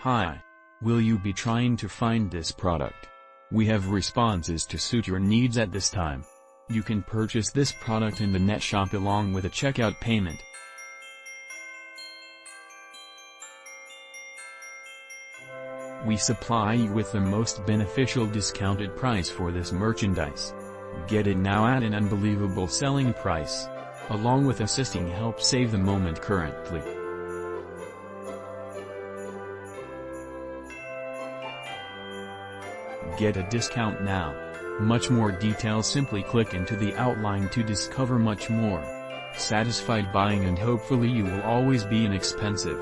Hi. Will you be trying to find this product? We have responses to suit your needs at this time. You can purchase this product in the net shop along with a checkout payment. We supply you with the most beneficial discounted price for this merchandise. Get it now at an unbelievable selling price. Along with assisting help save the moment currently. Get a discount now. Much more details, simply click into the outline to discover much more. Satisfied buying, and hopefully you will always be inexpensive.